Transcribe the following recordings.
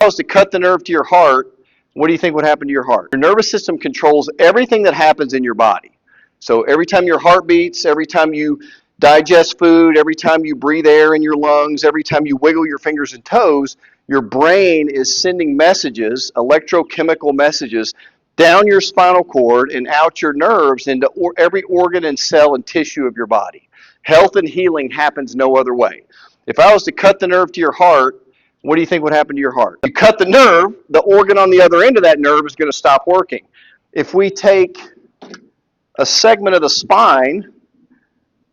I was to cut the nerve to your heart, what do you think would happen to your heart? Your nervous system controls everything that happens in your body. So every time your heart beats, every time you digest food, every time you breathe air in your lungs, every time you wiggle your fingers and toes, your brain is sending messages, electrochemical messages, down your spinal cord and out your nerves into every organ and cell and tissue of your body. Health and healing happens no other way. If I was to cut the nerve to your heart, what do you think would happen to your heart? You cut the nerve, the organ on the other end of that nerve is going to stop working. If we take a segment of the spine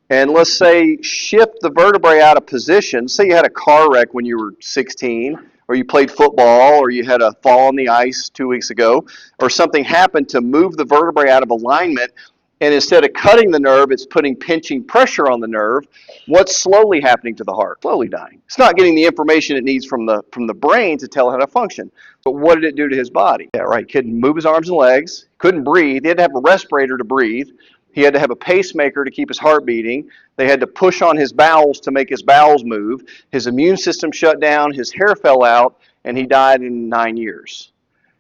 and let's say shift the vertebrae out of position, say you had a car wreck when you were 16, or you played football, or you had a fall on the ice 2 weeks ago, or something happened to move the vertebrae out of alignment, and instead of cutting the nerve, it's putting pinching pressure on the nerve. What's slowly happening to the heart? Slowly dying. It's not getting the information it needs from the brain to tell it how to function. But what did it do to his body? Yeah, right. Couldn't move his arms and legs. Couldn't breathe. He had to have a respirator to breathe. He had to have a pacemaker to keep his heart beating. They had to push on his bowels to make his bowels move. His immune system shut down. His hair fell out, and he died in 9 years.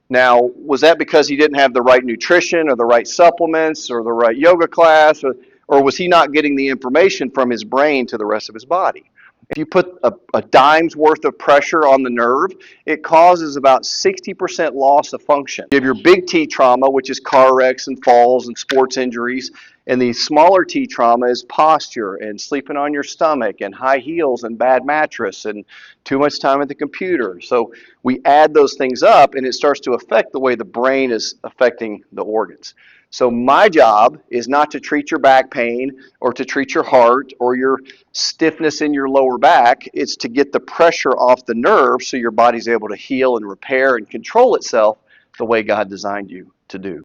Now, was that because he didn't have the right nutrition or the right supplements or the right yoga class, or was he not getting the information from his brain to the rest of his body? If you put a dime's worth of pressure on the nerve, it causes about 60% loss of function. You have your big T trauma, which is car wrecks and falls and sports injuries, and the smaller T trauma is posture and sleeping on your stomach and high heels and bad mattress and too much time at the computer. So we add those things up, and it starts to affect the way the brain is affecting the organs. So my job is not to treat your back pain or to treat your heart or your stiffness in your lower back. It's to get the pressure off the nerve so your body's able to heal and repair and control itself the way God designed you to do.